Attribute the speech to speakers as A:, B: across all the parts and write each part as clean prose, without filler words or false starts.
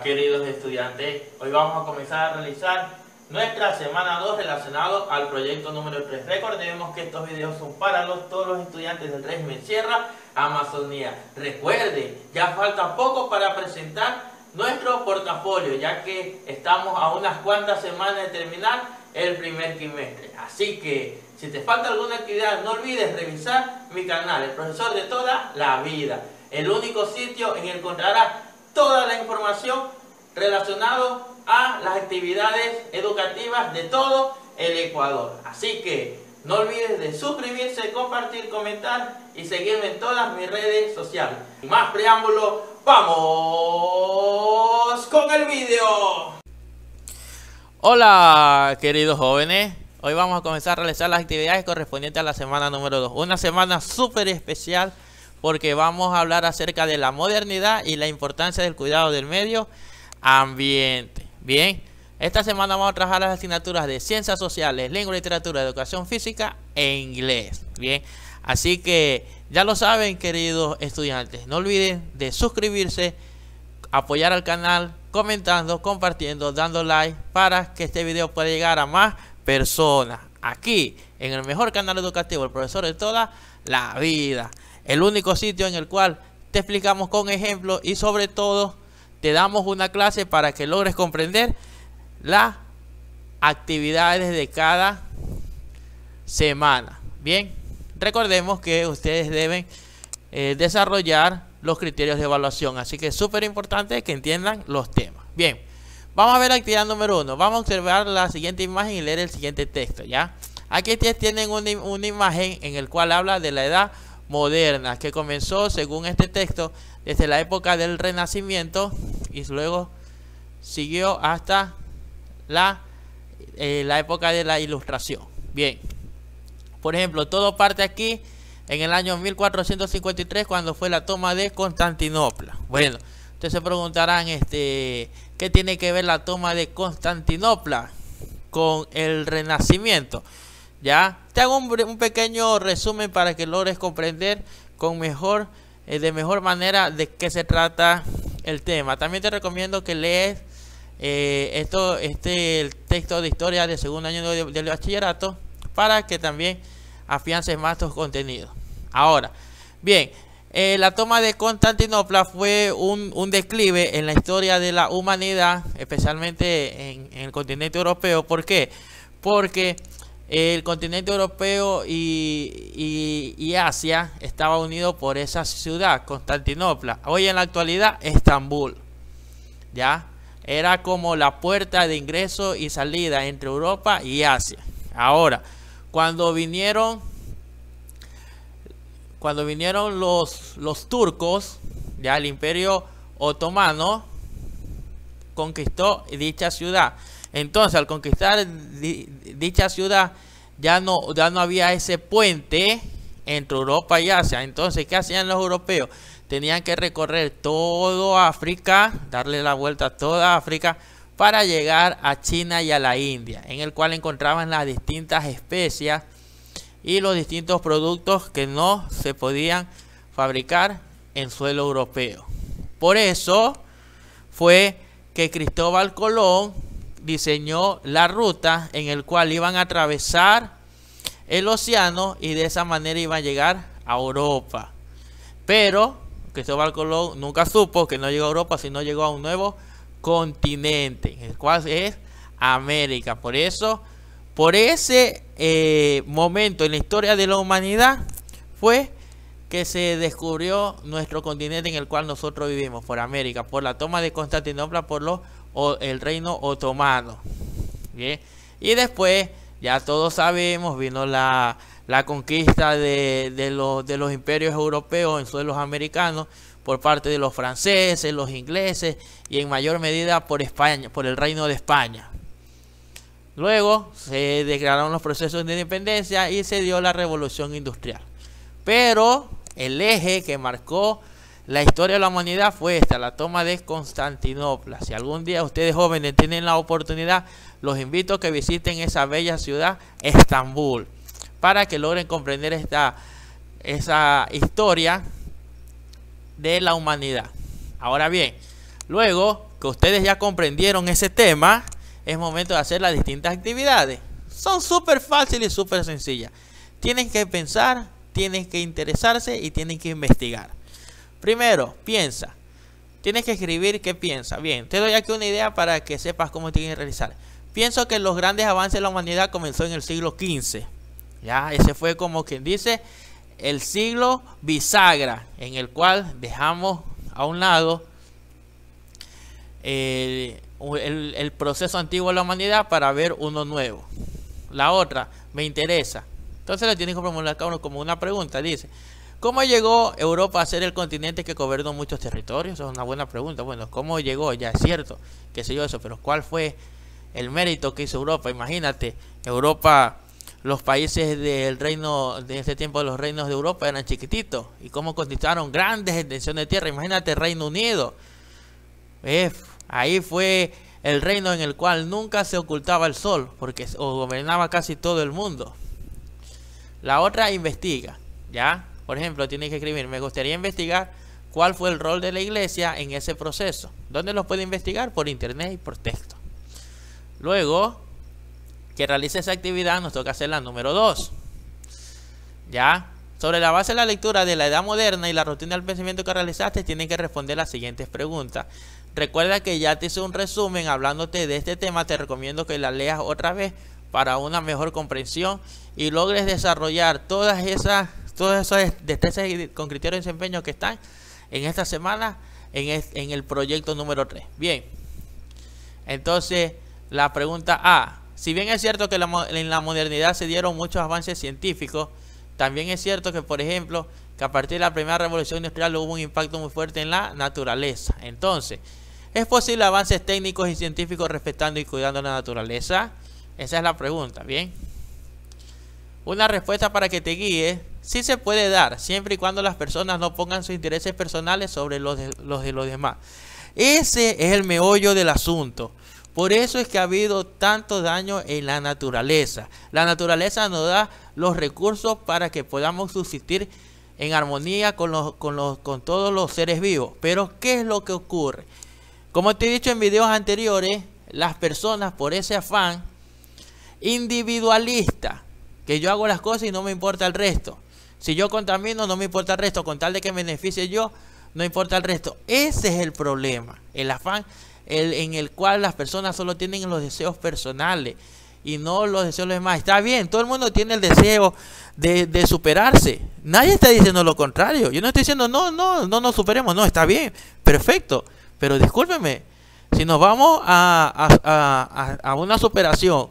A: Queridos estudiantes, hoy vamos a comenzar a realizar nuestra semana 2 relacionado al proyecto número 3. Recordemos que estos videos son para todos los estudiantes del régimen Sierra Amazonía. Recuerden, ya falta poco para presentar nuestro portafolio, ya que estamos a unas cuantas semanas de terminar el primer trimestre. Así que, si te falta alguna actividad, no olvides revisar mi canal, el profesor de toda la vida. El único sitio en el que encontrarás toda la información relacionada a las actividades educativas de todo el Ecuador. Así que no olvides de suscribirse, compartir, comentar y seguirme en todas mis redes sociales. Sin más preámbulo, ¡vamos con el video! Hola queridos jóvenes, hoy vamos a comenzar a realizar las actividades correspondientes a la semana número 2. Una semana súper especial porque vamos a hablar acerca de la modernidad y la importancia del cuidado del medio ambiente. Bien, esta semana vamos a trabajar las asignaturas de Ciencias Sociales, Lengua y Literatura, Educación Física e Inglés. Bien, así que ya lo saben, queridos estudiantes, no olviden de suscribirse, apoyar al canal, comentando, compartiendo, dando like para que este video pueda llegar a más personas. Aquí, en el mejor canal educativo, el profesor de toda la vida. El único sitio en el cual te explicamos con ejemplos y sobre todo te damos una clase para que logres comprender las actividades de cada semana. Bien, recordemos que ustedes deben desarrollar los criterios de evaluación, así que es súper importante que entiendan los temas. Bien, vamos a ver la actividad número 1. Vamos a observar la siguiente imagen y leer el siguiente texto. ¿Ya? Aquí tienen una imagen en el cual habla de la edad moderna, que comenzó, según este texto, desde la época del Renacimiento y luego siguió hasta la época de la Ilustración. Bien, por ejemplo, todo parte aquí en el año 1453, cuando fue la toma de Constantinopla. Bueno, ustedes se preguntarán, ¿qué tiene que ver la toma de Constantinopla con el Renacimiento? Ya te hago un pequeño resumen para que logres comprender de mejor manera de qué se trata el tema. También te recomiendo que lees el texto de historia de segundo año del bachillerato para que también afiances más tus contenidos. Ahora, bien, la toma de Constantinopla fue un declive en la historia de la humanidad, especialmente en el continente europeo. ¿Por qué? Porque el continente europeo y Asia estaba unido por esa ciudad, Constantinopla. Hoy en la actualidad, Estambul. ¿Ya? Era como la puerta de ingreso y salida entre Europa y Asia. Ahora, cuando vinieron los turcos, ya el Imperio Otomano conquistó dicha ciudad. Entonces, al conquistar dicha ciudad, ya no había ese puente entre Europa y Asia. Entonces, ¿qué hacían los europeos? Tenían que recorrer todo África, darle la vuelta a toda África para llegar a China y a la India, en el cual encontraban las distintas especias y los distintos productos que no se podían fabricar en suelo europeo. Por eso fue que Cristóbal Colón diseñó la ruta en el cual iban a atravesar el océano y de esa manera iban a llegar a Europa. Pero Cristóbal Colón nunca supo que no llegó a Europa, sino llegó a un nuevo continente, el cual es América. Por eso, por ese momento en la historia de la humanidad fue que se descubrió nuestro continente en el cual nosotros vivimos, por América, por la toma de Constantinopla por el reino otomano. Bien, y después ya todos sabemos, vino la conquista de los imperios europeos en suelos americanos por parte de los franceses, los ingleses y en mayor medida por España, por el reino de España. Luego se declararon los procesos de independencia y se dio la revolución industrial. Pero el eje que marcó la historia de la humanidad fue la toma de Constantinopla. Si algún día ustedes jóvenes tienen la oportunidad, los invito a que visiten esa bella ciudad, Estambul, para que logren comprender esa historia de la humanidad. Ahora bien, luego que ustedes ya comprendieron ese tema, es momento de hacer las distintas actividades. Son súper fáciles y súper sencillas. Tienen que pensar, tienen que interesarse y tienen que investigar. Primero, piensa. Tienes que escribir qué piensa. Bien, te doy aquí una idea para que sepas cómo tienes que realizar. Pienso que los grandes avances de la humanidad comenzó en el siglo XV. Ya, ese fue como quien dice el siglo bisagra, en el cual dejamos a un lado el proceso antiguo de la humanidad para ver uno nuevo. La otra, me interesa. Entonces le tienes que formular como una pregunta. Dice, ¿cómo llegó Europa a ser el continente que gobernó muchos territorios? Esa es una buena pregunta. Bueno, ¿cómo llegó? Ya es cierto, qué sé yo eso, pero ¿cuál fue el mérito que hizo Europa? Imagínate, Europa, los países del reino, de ese tiempo los reinos de Europa eran chiquititos. ¿Y cómo conquistaron grandes extensiones de tierra? Imagínate Reino Unido. Ahí fue el reino en el cual nunca se ocultaba el sol, porque gobernaba casi todo el mundo. La otra, investiga, ¿ya? Por ejemplo, tienes que escribir, me gustaría investigar cuál fue el rol de la iglesia en ese proceso. ¿Dónde lo puede investigar? Por internet y por texto. Luego, que realice esa actividad, nos toca hacer la número 2. ¿Ya? Sobre la base de la lectura de la edad moderna y la rutina del pensamiento que realizaste, tienen que responder las siguientes preguntas. Recuerda que ya te hice un resumen hablándote de este tema. Te recomiendo que la leas otra vez para una mejor comprensión y logres desarrollar todas esas destrezas con criterios de desempeño que están en esta semana en el proyecto número 3. Bien, entonces la pregunta A. Si bien es cierto que en la modernidad se dieron muchos avances científicos, también es cierto que, por ejemplo, que a partir de la primera revolución industrial hubo un impacto muy fuerte en la naturaleza. Entonces, ¿es posible avances técnicos y científicos respetando y cuidando la naturaleza? Esa es la pregunta, ¿bien? Una respuesta para que te guíe, sí se puede dar, siempre y cuando las personas no pongan sus intereses personales sobre los de los demás. Ese es el meollo del asunto. Por eso es que ha habido tanto daño en la naturaleza. La naturaleza nos da los recursos para que podamos subsistir en armonía con todos los seres vivos. Pero ¿qué es lo que ocurre? Como te he dicho en videos anteriores, las personas, por ese afán individualista, que yo hago las cosas y no me importa el resto. Si yo contamino, no me importa el resto. Con tal de que me beneficie yo, no importa el resto. Ese es el problema. El afán en el cual las personas solo tienen los deseos personales y no los deseos de los demás. Está bien, todo el mundo tiene el deseo de superarse. Nadie está diciendo lo contrario. Yo no estoy diciendo no nos superemos. No, está bien, perfecto. Pero discúlpeme, si nos vamos a una superación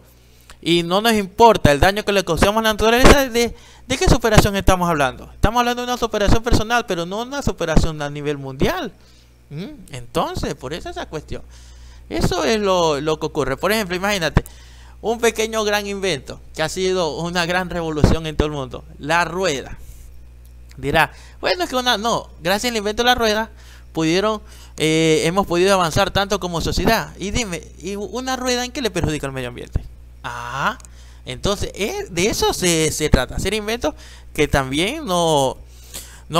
A: y no nos importa el daño que le causamos a la naturaleza, ¿de qué superación estamos hablando? Estamos hablando de una superación personal, pero no una superación a nivel mundial. Entonces, por eso esa cuestión. Eso es lo que ocurre. Por ejemplo, imagínate un pequeño gran invento que ha sido una gran revolución en todo el mundo. La rueda. Dirá, bueno, es que gracias al invento de la rueda hemos podido avanzar tanto como sociedad. Y dime, ¿y una rueda en qué le perjudica al medio ambiente? Entonces de eso se trata. Hacer inventos que también no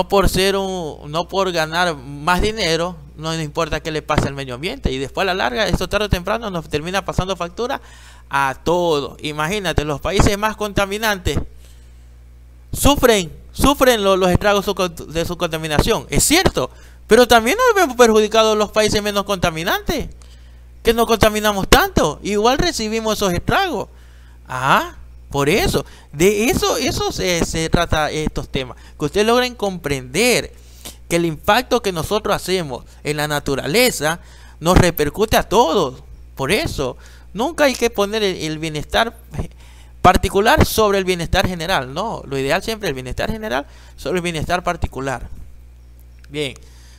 A: por ganar más dinero, no nos importa qué le pase al medio ambiente. Y después a la larga, esto tarde o temprano nos termina pasando factura a todos. Imagínate, los países más contaminantes sufren los estragos de su contaminación. Es cierto, pero también nos hemos perjudicado los países menos contaminantes, que no contaminamos tanto. Igual recibimos esos estragos. Por eso, de eso se trata estos temas, que ustedes logren comprender que el impacto que nosotros hacemos en la naturaleza nos repercute a todos. Por eso, nunca hay que poner el bienestar particular sobre el bienestar general. No, lo ideal siempre es el bienestar general sobre el bienestar particular. Bien,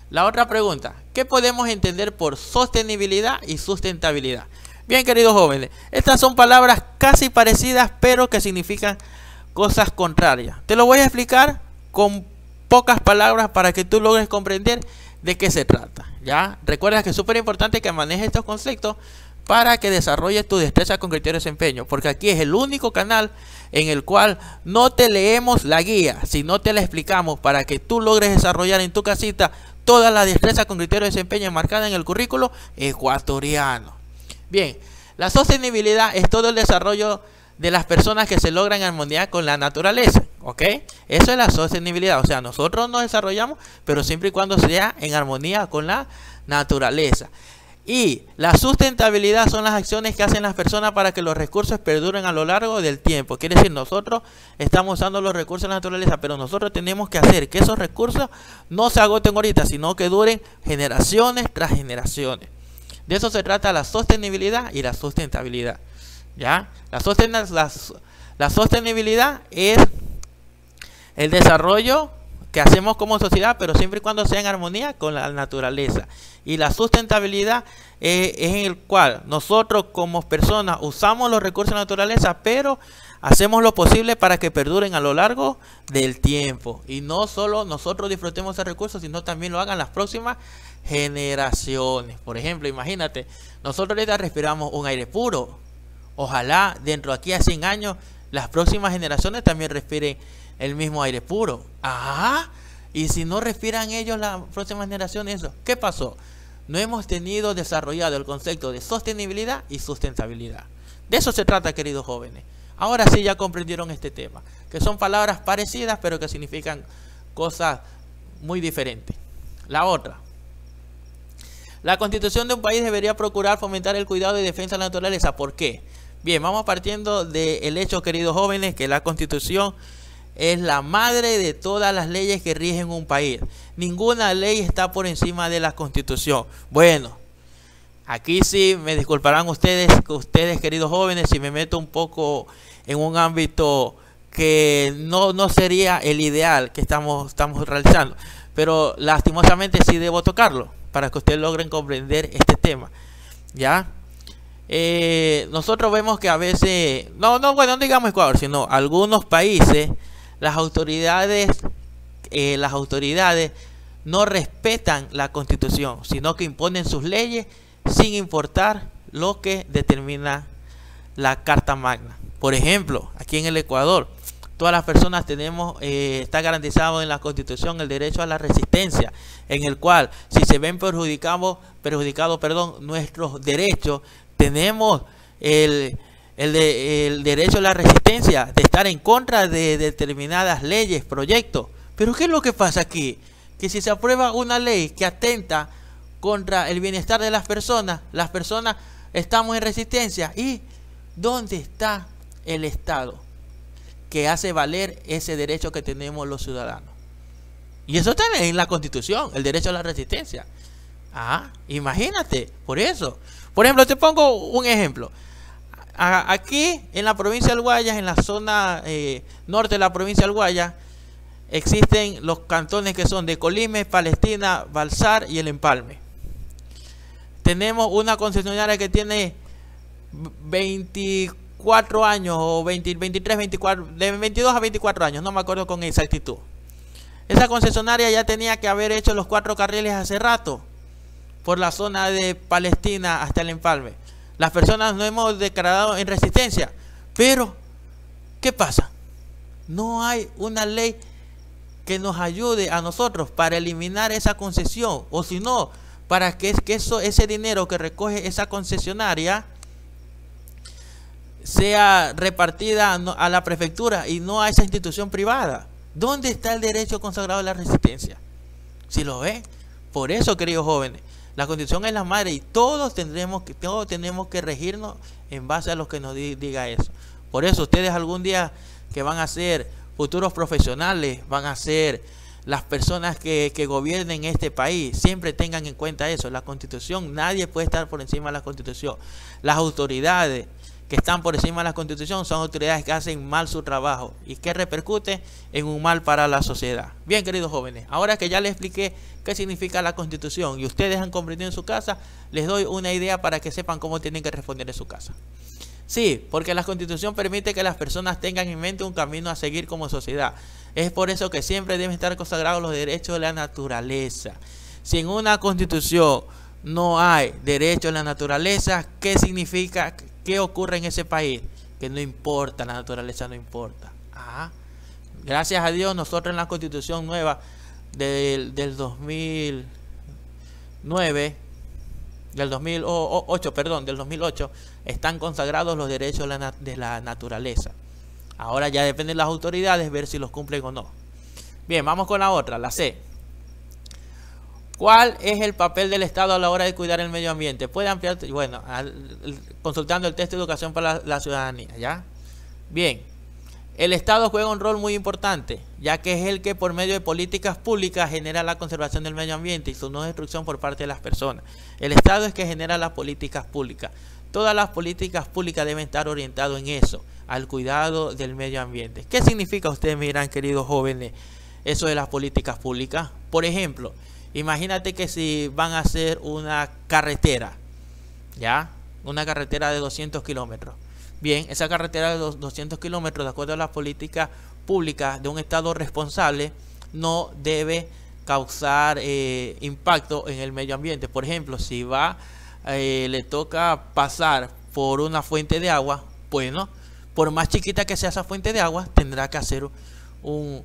A: la otra pregunta, ¿qué podemos entender por sostenibilidad y sustentabilidad? Bien, queridos jóvenes, estas son palabras casi parecidas, pero que significan cosas contrarias. Te lo voy a explicar con pocas palabras para que tú logres comprender de qué se trata. ¿Ya? Recuerda que es súper importante que manejes estos conceptos para que desarrolles tu destreza con criterio de desempeño, porque aquí es el único canal en el cual no te leemos la guía, sino te la explicamos para que tú logres desarrollar en tu casita toda la destreza con criterio de desempeño enmarcada en el currículo ecuatoriano. Bien, la sostenibilidad es todo el desarrollo de las personas que se logran en armonía con la naturaleza, ¿ok? Eso es la sostenibilidad, o sea, nosotros nos desarrollamos, pero siempre y cuando sea en armonía con la naturaleza. Y la sustentabilidad son las acciones que hacen las personas para que los recursos perduren a lo largo del tiempo. Quiere decir, nosotros estamos usando los recursos de la naturaleza, pero nosotros tenemos que hacer que esos recursos no se agoten ahorita, sino que duren generaciones tras generaciones. De eso se trata la sostenibilidad y la sustentabilidad. ¿Ya? La sostenibilidad es el desarrollo que hacemos como sociedad, pero siempre y cuando sea en armonía con la naturaleza. Y la sustentabilidad es en el cual nosotros como personas usamos los recursos de la naturaleza, pero hacemos lo posible para que perduren a lo largo del tiempo. Y no solo nosotros disfrutemos de recursos, sino también lo hagan las próximas generaciones. Por ejemplo, imagínate, nosotros ahorita respiramos un aire puro. Ojalá dentro de aquí a 100 años las próximas generaciones también respiren el mismo aire puro. Y si no respiran ellos, las próximas generaciones, eso, ¿qué pasó? No hemos tenido desarrollado el concepto de sostenibilidad y sustentabilidad. De eso se trata, queridos jóvenes. Ahora sí ya comprendieron este tema, que son palabras parecidas, pero que significan cosas muy diferentes. La otra. La constitución de un país debería procurar fomentar el cuidado y defensa de la naturaleza. ¿Por qué? Bien, vamos partiendo del hecho, queridos jóvenes, que la constitución es la madre de todas las leyes que rigen un país. Ninguna ley está por encima de la constitución. Bueno, aquí sí me disculparán ustedes queridos jóvenes, si me meto un poco en un ámbito que no sería el ideal que estamos realizando. Pero lastimosamente sí debo tocarlo para que ustedes logren comprender este tema. ¿Ya? Nosotros vemos que a veces, bueno, no digamos Ecuador, sino algunos países, las autoridades no respetan la constitución, sino que imponen sus leyes sin importar lo que determina la Carta Magna. Por ejemplo, aquí en el Ecuador, todas las personas tenemos, está garantizado en la Constitución el derecho a la resistencia, en el cual si se ven perjudicados, nuestros derechos, tenemos el derecho a la resistencia, de estar en contra de determinadas leyes, proyectos. Pero ¿qué es lo que pasa aquí? Que si se aprueba una ley que atenta contra el bienestar de las personas estamos en resistencia. ¿Y dónde está el Estado que hace valer ese derecho que tenemos los ciudadanos? Y eso está en la Constitución, el derecho a la resistencia. Imagínate, por eso. Por ejemplo, te pongo un ejemplo. Aquí en la provincia del Guayas, en la zona norte de la provincia del Guayas, existen los cantones que son de Colime, Palestina, Balsar y El Empalme. Tenemos una concesionaria que tiene 24 años o 23, 24, de 22 a 24 años, no me acuerdo con exactitud. Esa concesionaria ya tenía que haber hecho los 4 carriles hace rato por la zona de Palestina hasta El Empalme. Las personas no hemos declarado en resistencia, pero ¿qué pasa? No hay una ley que nos ayude a nosotros para eliminar esa concesión, o si no, para que ese dinero que recoge esa concesionaria sea repartida a la prefectura y no a esa institución privada. ¿Dónde está el derecho consagrado a la resistencia? ¿Si lo ven? Por eso, queridos jóvenes, la Constitución es la madre y todos tenemos que regirnos en base a lo que nos diga eso. Por eso ustedes algún día que van a ser futuros profesionales, van a ser las personas que gobiernen este país, siempre tengan en cuenta eso. La Constitución, nadie puede estar por encima de la Constitución. Las autoridades que están por encima de la Constitución son autoridades que hacen mal su trabajo y que repercute en un mal para la sociedad. Bien, queridos jóvenes, ahora que ya les expliqué qué significa la Constitución y ustedes han comprendido en su casa, les doy una idea para que sepan cómo tienen que responder en su casa. Sí, porque la Constitución permite que las personas tengan en mente un camino a seguir como sociedad. Es por eso que siempre deben estar consagrados los derechos de la naturaleza. Si en una Constitución no hay derecho a la naturaleza, ¿qué significa? ¿Qué ocurre en ese país? Que no importa, la naturaleza no importa. Gracias a Dios, nosotros en la Constitución nueva del 2009, del 2008, perdón, del 2008, están consagrados los derechos de la naturaleza. Ahora ya depende de las autoridades ver si los cumplen o no. Bien, vamos con la otra, la C. ¿Cuál es el papel del Estado a la hora de cuidar el medio ambiente? Puede ampliar, bueno, consultando el texto de educación para la ciudadanía, ¿ya? Bien, el Estado juega un rol muy importante, ya que es el que por medio de políticas públicas genera la conservación del medio ambiente y su no destrucción por parte de las personas. El Estado es que genera las políticas públicas. Todas las políticas públicas deben estar orientadas en eso, al cuidado del medio ambiente. ¿Qué significa, ustedes me dirán, queridos jóvenes, eso de las políticas públicas? Por ejemplo, imagínate que si van a hacer una carretera, ¿ya? Una carretera de 200 kilómetros. Bien, esa carretera de 200 kilómetros, de acuerdo a las políticas públicas de un Estado responsable, no debe causar impacto en el medio ambiente. Por ejemplo, si le toca pasar por una fuente de agua, bueno, por más chiquita que sea esa fuente de agua, tendrá que hacer un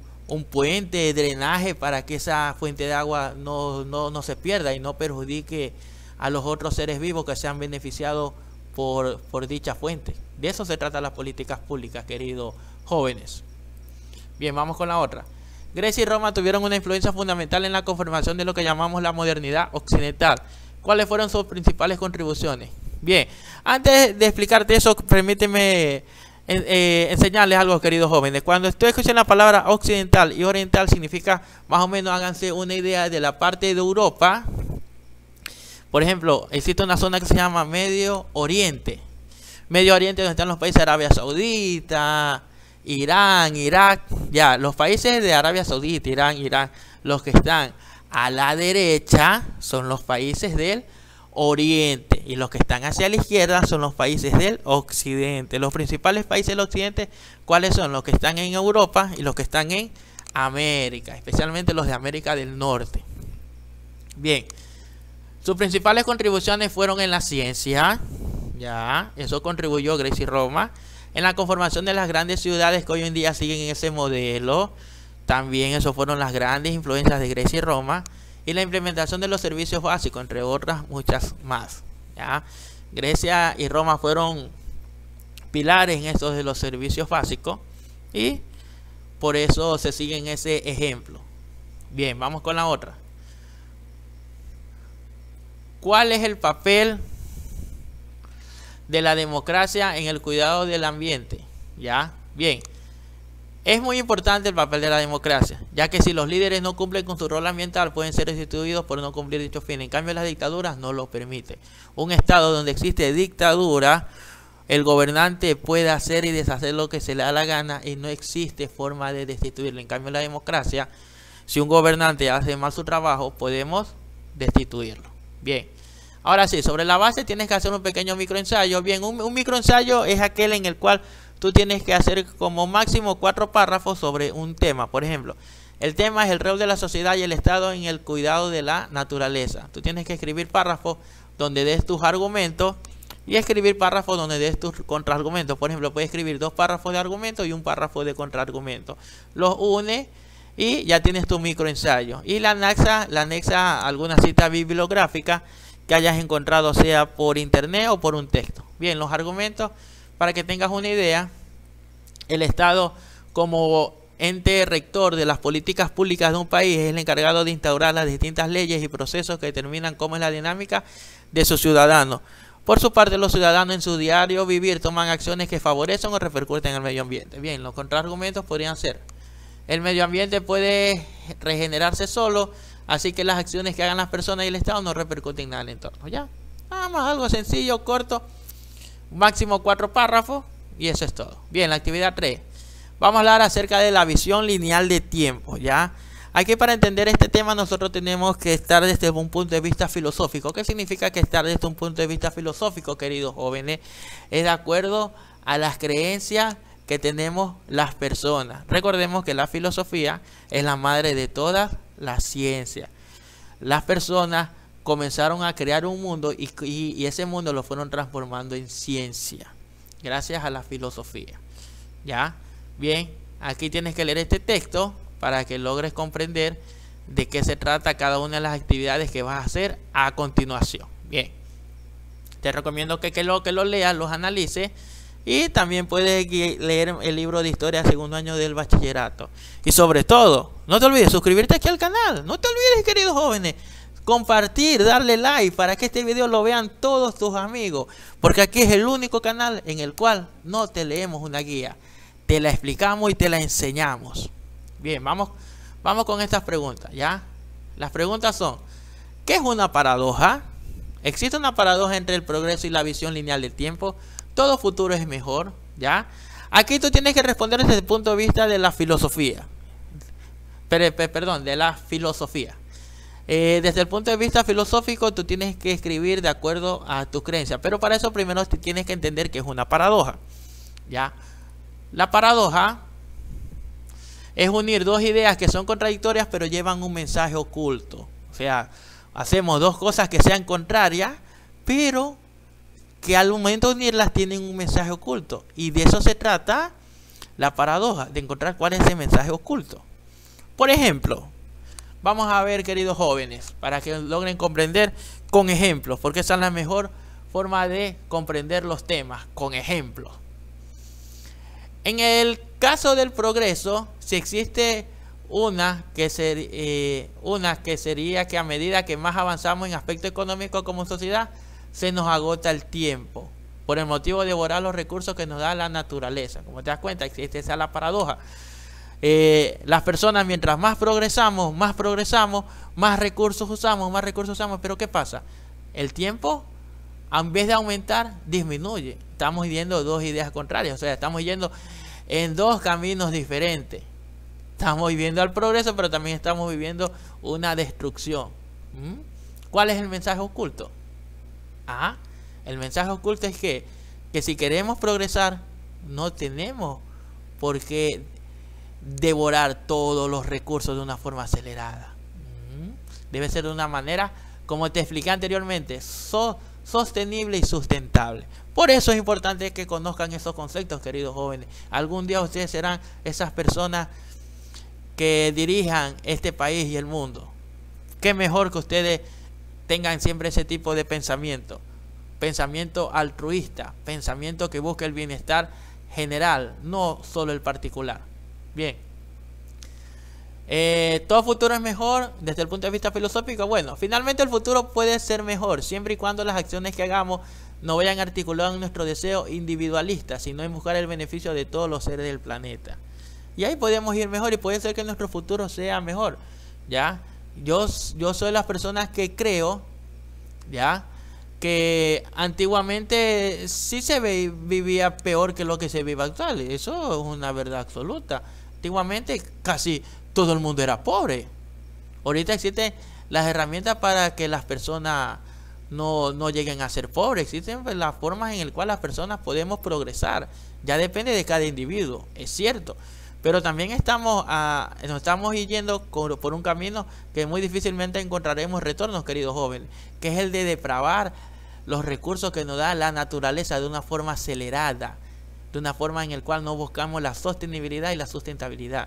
A: puente de drenaje para que esa fuente de agua no se pierda y no perjudique a los otros seres vivos que se han beneficiado por dicha fuente. De eso se trata las políticas públicas, queridos jóvenes. Bien, vamos con la otra. Grecia y Roma tuvieron una influencia fundamental en la conformación de lo que llamamos la modernidad occidental. ¿Cuáles fueron sus principales contribuciones? Bien, antes de explicarte eso, permíteme enseñarles algo, queridos jóvenes. Cuando estoy escuchando la palabra occidental y oriental, significa, más o menos, háganse una idea de la parte de Europa. Por ejemplo, existe una zona que se llama Medio Oriente. Medio Oriente, donde están los países de Arabia Saudita, Irán, Irak. Ya, los países de Arabia Saudita, Irán, Irak, los que están a la derecha son los países del Oriente, y los que están hacia la izquierda son los países del Occidente. Los principales países del Occidente, ¿cuáles son? Los que están en Europa y los que están en América, especialmente los de América del Norte. Bien, sus principales contribuciones fueron en la ciencia, ya, eso contribuyó Grecia y Roma, en la conformación de las grandes ciudades que hoy en día siguen ese modelo. También eso fueron las grandes influencias de Grecia y Roma, y la implementación de los servicios básicos, entre otras muchas más, ¿ya? Grecia y Roma fueron pilares en estos de los servicios básicos, y por eso se siguen ese ejemplo. Bien, vamos con la otra. ¿Cuál es el papel de la democracia en el cuidado del ambiente? ¿Ya? Bien. Es muy importante el papel de la democracia, ya que si los líderes no cumplen con su rol ambiental, pueden ser destituidos por no cumplir dicho fin. En cambio, las dictaduras no lo permiten. Un estado donde existe dictadura, el gobernante puede hacer y deshacer lo que se le da la gana y no existe forma de destituirlo. En cambio, la democracia, si un gobernante hace mal su trabajo, podemos destituirlo. Bien. Ahora sí, sobre la base tienes que hacer un pequeño microensayo. Bien, un microensayo es aquel en el cual tú tienes que hacer como máximo 4 párrafos sobre un tema. Por ejemplo, el tema es el rol de la sociedad y el Estado en el cuidado de la naturaleza. Tú tienes que escribir párrafos donde des tus argumentos y escribir párrafos donde des tus contraargumentos. Por ejemplo, puedes escribir 2 párrafos de argumento y un párrafo de contraargumento. Los unes y ya tienes tu microensayo. Y la anexa alguna cita bibliográfica que hayas encontrado, sea por internet o por un texto. Bien, los argumentos, para que tengas una idea, el Estado como ente rector de las políticas públicas de un país es el encargado de instaurar las distintas leyes y procesos que determinan cómo es la dinámica de sus ciudadanos. Por su parte, los ciudadanos en su diario vivir toman acciones que favorecen o repercuten en el medio ambiente. Bien, los contraargumentos podrían ser: el medio ambiente puede regenerarse solo, así que las acciones que hagan las personas y el Estado no repercuten nada en el entorno. ¿Ya? Nada más, algo sencillo, corto, máximo 4 párrafos y eso es todo. Bien, la actividad 3. Vamos a hablar acerca de la visión lineal de tiempo, ¿ya? Aquí, para entender este tema, nosotros tenemos que estar desde un punto de vista filosófico. ¿Qué significa que estar desde un punto de vista filosófico, queridos jóvenes? Es de acuerdo a las creencias que tenemos las personas. Recordemos que la filosofía es la madre de todas las ciencias. Las personas comenzaron a crear un mundo y ese mundo lo fueron transformando en ciencia gracias a la filosofía. ¿Ya? Bien, aquí tienes que leer este texto para que logres comprender de qué se trata cada una de las actividades que vas a hacer a continuación. Bien, te recomiendo que lo leas, los analices, y también puedes leer el libro de historia segundo año del bachillerato. Y sobre todo, no te olvides suscribirte aquí al canal. No te olvides, queridos jóvenes, compartir, darle like para que este video lo vean todos tus amigos, porque aquí es el único canal en el cual no te leemos una guía, te la explicamos y te la enseñamos. Bien, vamos con estas preguntas, ¿ya? Las preguntas son: ¿qué es una paradoja? ¿Existe una paradoja entre el progreso y la visión lineal del tiempo? ¿Todo futuro es mejor? ¿Ya? Aquí tú tienes que responder desde el punto de vista de la filosofía. Perdón, de la filosofía. Desde el punto de vista filosófico, tú tienes que escribir de acuerdo a tu creencia, pero para eso primero tienes que entender que es una paradoja, ¿ya? La paradoja es unir dos ideas que son contradictorias pero llevan un mensaje oculto. O sea, hacemos dos cosas que sean contrarias, pero que al momento de unirlas tienen un mensaje oculto, y de eso se trata la paradoja, de encontrar cuál es ese mensaje oculto. Por ejemplo, vamos a ver, queridos jóvenes, para que logren comprender con ejemplos, porque esa es la mejor forma de comprender los temas, con ejemplos. En el caso del progreso, si existe una que sería que a medida que más avanzamos en aspecto económico como sociedad, se nos agota el tiempo, por el motivo de devorar los recursos que nos da la naturaleza. Como te das cuenta, existe esa la paradoja. Las personas, mientras más progresamos, más recursos usamos, pero ¿qué pasa? El tiempo, en vez de aumentar, disminuye. Estamos yendo dos ideas contrarias, o sea, estamos yendo en dos caminos diferentes. Estamos viviendo el progreso, pero también estamos viviendo una destrucción. ¿Cuál es el mensaje oculto? El mensaje oculto es que si queremos progresar, no tenemos por qué devorar todos los recursos de una forma acelerada. Debe ser de una manera, como te expliqué anteriormente, sostenible y sustentable. Por eso es importante que conozcan esos conceptos, queridos jóvenes. Algún día ustedes serán esas personas que dirijan este país y el mundo. Qué mejor que ustedes tengan siempre ese tipo de pensamiento altruista, pensamiento que busque el bienestar general, no solo el particular. Bien, ¿todo futuro es mejor desde el punto de vista filosófico? Bueno, finalmente el futuro puede ser mejor siempre y cuando las acciones que hagamos no vayan articuladas en nuestro deseo individualista, sino en buscar el beneficio de todos los seres del planeta. Y ahí podemos ir mejor, y puede ser que nuestro futuro sea mejor, ¿ya? Yo soy las personas que creo, ¿ya?, que antiguamente sí vivía peor que lo que se vive actual. Eso es una verdad absoluta. Antiguamente casi todo el mundo era pobre. Ahorita existen las herramientas para que las personas no lleguen a ser pobres. Existen las formas en las cuales las personas podemos progresar. Ya depende de cada individuo, es cierto. Pero también nos estamos yendo por un camino que muy difícilmente encontraremos retornos, queridos jóvenes, que es el de depravar los recursos que nos da la naturaleza de una forma acelerada, de una forma en la cual no buscamos la sostenibilidad y la sustentabilidad.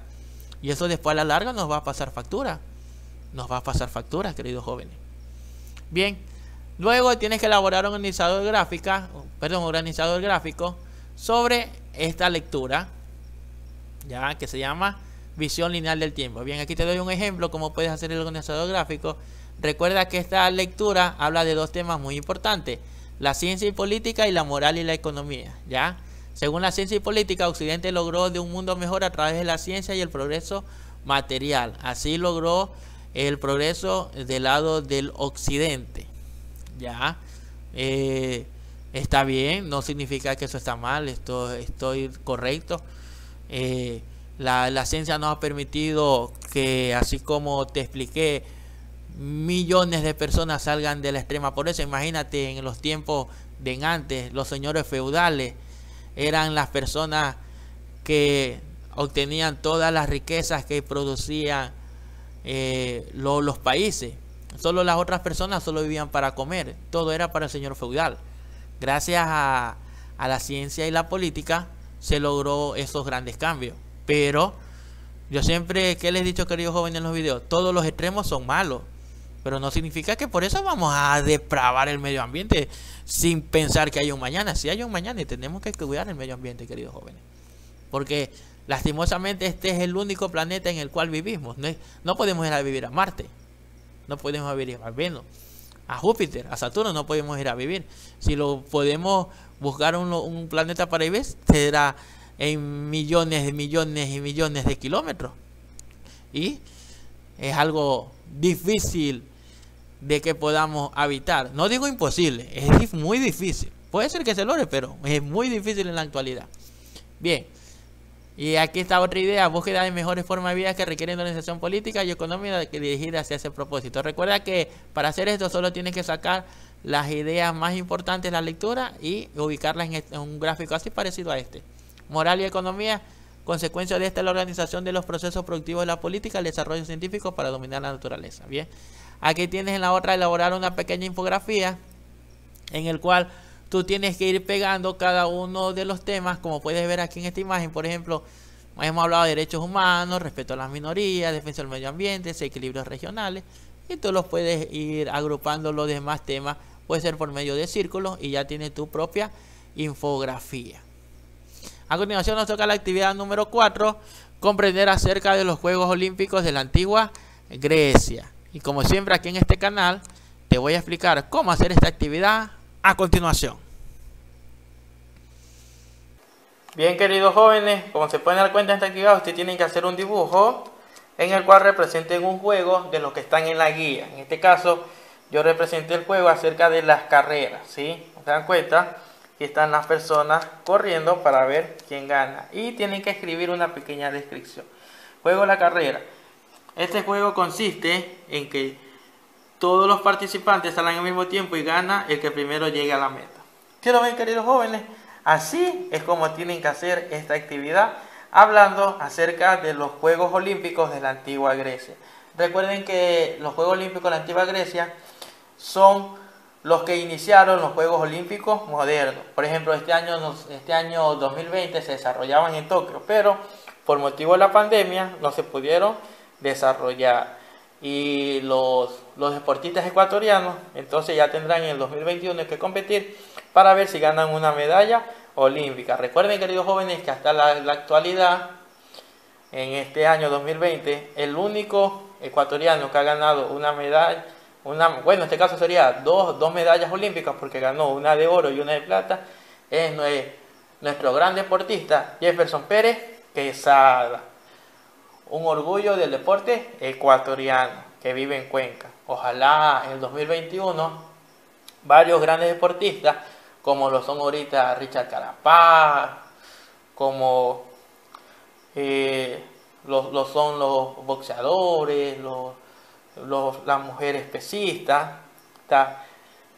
A: Y eso después a la larga nos va a pasar factura. Nos va a pasar factura, queridos jóvenes. Bien, luego tienes que elaborar un organizador gráfico sobre esta lectura, ya, que se llama visión lineal del tiempo. Bien, aquí te doy un ejemplo cómo puedes hacer el organizador gráfico. Recuerda que esta lectura habla de dos temas muy importantes: la ciencia y política y la moral y la economía, ¿ya? Según la ciencia y política, Occidente logró de un mundo mejor a través de la ciencia y el progreso material. Así logró el progreso del lado del Occidente, ¿ya? Está bien, no significa que eso está mal, estoy correcto. La ciencia nos ha permitido que, así como te expliqué, millones de personas salgan de la extrema pobreza. Imagínate, en los tiempos de antes, los señores feudales eran las personas que obtenían todas las riquezas que producían los países. Solo las otras personas solo vivían para comer. Todo era para el señor feudal. Gracias a la ciencia y la política se logró esos grandes cambios. Pero Yo siempre, ¿qué les he dicho, queridos jóvenes, en los videos? Todos los extremos son malos, pero no significa que por eso vamos a depravar el medio ambiente sin pensar que hay un mañana. Sí hay un mañana y tenemos que cuidar el medio ambiente, queridos jóvenes, porque lastimosamente este es el único planeta en el cual vivimos. No podemos ir a vivir a Marte, no podemos vivir a Venus, a Júpiter, a Saturno no podemos ir a vivir. Si lo podemos buscar un planeta para vivir, será en millones y millones de kilómetros. Y es algo difícil de que podamos habitar. No digo imposible, es muy difícil. Puede ser que se logre, pero es muy difícil en la actualidad. Bien. Y aquí está otra idea: búsqueda de mejores formas de vida que requieren organización política y económica dirigida hacia ese propósito. Recuerda que para hacer esto solo tienes que sacar las ideas más importantes de la lectura y ubicarlas en un gráfico así parecido a este. Moral y economía, consecuencia de esta es la organización de los procesos productivos de la política, el desarrollo científico para dominar la naturaleza. Bien, aquí tienes en la otra elaborar una pequeña infografía en el cual tú tienes que ir pegando cada uno de los temas, como puedes ver aquí en esta imagen. Por ejemplo, hemos hablado de derechos humanos, respeto a las minorías, defensa del medio ambiente, equilibrios regionales, y tú los puedes ir agrupando los demás temas, puede ser por medio de círculos, y ya tienes tu propia infografía. A continuación nos toca la actividad número 4, comprender acerca de los Juegos Olímpicos de la antigua Grecia. Y como siempre aquí en este canal, te voy a explicar cómo hacer esta actividad a continuación. Bien, queridos jóvenes, como se pueden dar cuenta en esta actividad, ustedes tienen que hacer un dibujo en el cual representen un juego de los que están en la guía. En este caso, yo representé el juego acerca de las carreras, ¿sí? ¿Se dan cuenta? Aquí están las personas corriendo para ver quién gana. Y tienen que escribir una pequeña descripción. Juego la carrera. Este juego consiste en que todos los participantes salen al mismo tiempo y gana el que primero llegue a la meta. ¿Qué lo ven, queridos jóvenes? Así es como tienen que hacer esta actividad, hablando acerca de los Juegos Olímpicos de la antigua Grecia. Recuerden que los Juegos Olímpicos de la antigua Grecia son los que iniciaron los Juegos Olímpicos modernos. Por ejemplo, este año 2020 se desarrollaban en Tokio, pero por motivo de la pandemia no se pudieron desarrollar. Y los deportistas ecuatorianos entonces ya tendrán en el 2021 que competir para ver si ganan una medalla olímpica. Recuerden, queridos jóvenes, que hasta la actualidad, en este año 2020, el único ecuatoriano que ha ganado una medalla, bueno, en este caso sería dos medallas olímpicas, porque ganó una de oro y una de plata, es nuestro gran deportista Jefferson Pérez Quesada. Un orgullo del deporte ecuatoriano que vive en Cuenca. Ojalá en el 2021 varios grandes deportistas, como lo son ahorita Richard Carapaz, como lo son los boxeadores, las mujeres pesistas,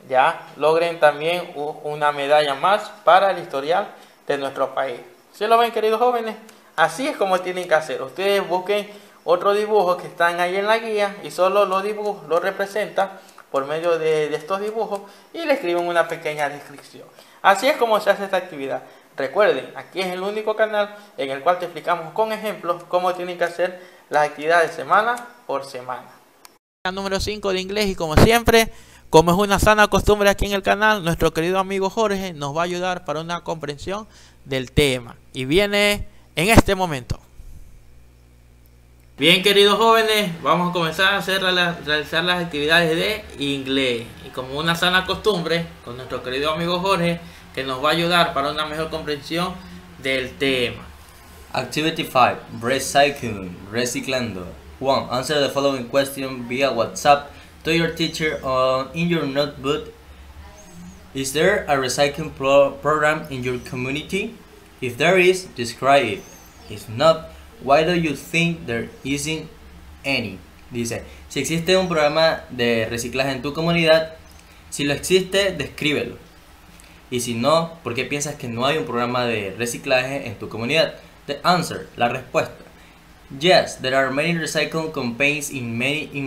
A: ya logren también una medalla más para el historial de nuestro país. ¿Sí lo ven, queridos jóvenes? Así es como tienen que hacer. Ustedes busquen otros dibujos que están ahí en la guía y solo los dibujos los representan por medio de estos dibujos y le escriben una pequeña descripción. Así es como se hace esta actividad. Recuerden, aquí es el único canal en el cual te explicamos con ejemplos cómo tienen que hacer las actividades semana por semana. Número 5 de inglés, y como siempre, como es una sana costumbre aquí en el canal, nuestro querido amigo Jorge nos va a ayudar para una comprensión del tema. Y viene en este momento. Bien, queridos jóvenes, vamos a comenzar a realizar las actividades de inglés. Y como una sana costumbre, con nuestro querido amigo Jorge, que nos va a ayudar para una mejor comprensión del tema.
B: Activity 5. Recycling. Reciclando. 1. Answer the following question via WhatsApp to your teacher in your notebook. Is there a recycling program in your community? If there is, describe it. If not, why do you think there isn't any? Dice, si existe un programa de reciclaje en tu comunidad, si lo existe, descríbelo. Y si no, ¿por qué piensas que no hay un programa de reciclaje en tu comunidad? The answer, la respuesta. Yes, there are many recycling campaigns in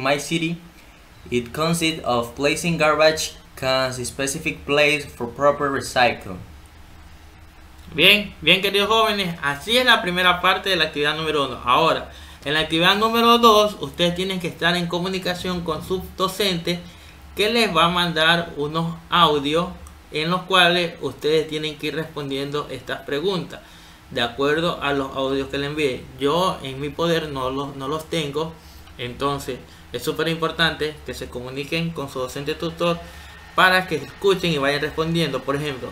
B: my city. It consists of placing garbage cans in specific place for proper recycling.
A: Bien, queridos jóvenes, así es la primera parte de la actividad número 1. Ahora, En la actividad número 2, ustedes tienen que estar en comunicación con sus docentes, que les va a mandar unos audios en los cuales ustedes tienen que ir respondiendo estas preguntas de acuerdo a los audios que le envíe. Yo en mi poder no los tengo, entonces es súper importante que se comuniquen con su docente tutor para que escuchen y vayan respondiendo. Por ejemplo,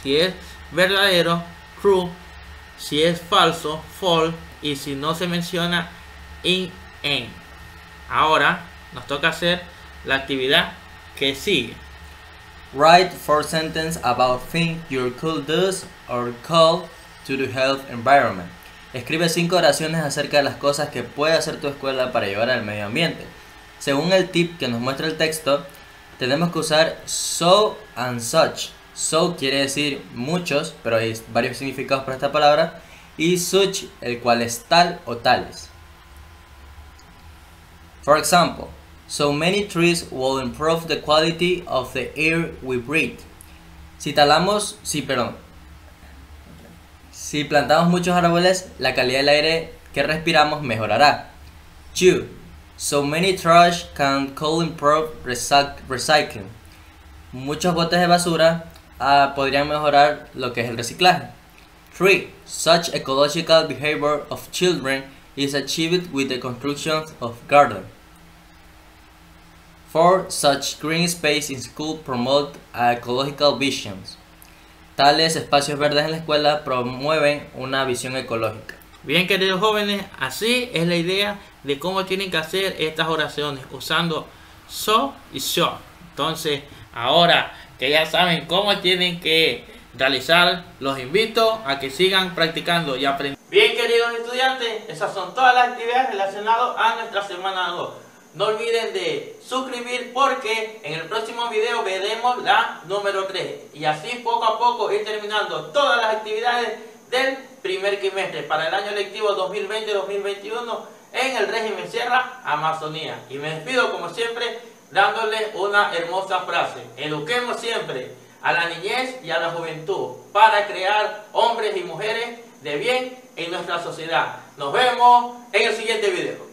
A: si es verdadero, true; si es falso, false; y si no se menciona, in. Ahora nos toca hacer la actividad que sigue.
B: Write 4 sentences about things your school does or call to the health environment. Escribe 5 oraciones acerca de las cosas que puede hacer tu escuela para ayudar al medio ambiente. Según el tip que nos muestra el texto, tenemos que usar so and such. So quiere decir muchos, pero hay varios significados para esta palabra, y such, el cual es tal o tales. For example, so many trees will improve the quality of the air we breathe. Si plantamos muchos árboles, la calidad del aire que respiramos mejorará. 2. So many trash can improve recycling. Muchos botes de basura podrían mejorar lo que es el reciclaje. 3. Such ecological behavior of children is achieved with the construction of garden. 4. Such green space in school promote ecological visions. Tales espacios verdes en la escuela promueven una visión ecológica.
A: Bien, queridos jóvenes, así es la idea de cómo tienen que hacer estas oraciones usando so y so. Entonces, ahora que ya saben cómo tienen que realizar, los invito a que sigan practicando y aprendiendo. Bien, queridos estudiantes, esas son todas las actividades relacionadas a nuestra semana 2. No olviden de suscribir, porque en el próximo video veremos la número 3. Y así poco a poco ir terminando todas las actividades del primer trimestre para el año lectivo 2020-2021 en el régimen Sierra Amazonía. Y me despido como siempre dándole una hermosa frase: eduquemos siempre a la niñez y a la juventud para crear hombres y mujeres de bien en nuestra sociedad. Nos vemos en el siguiente video.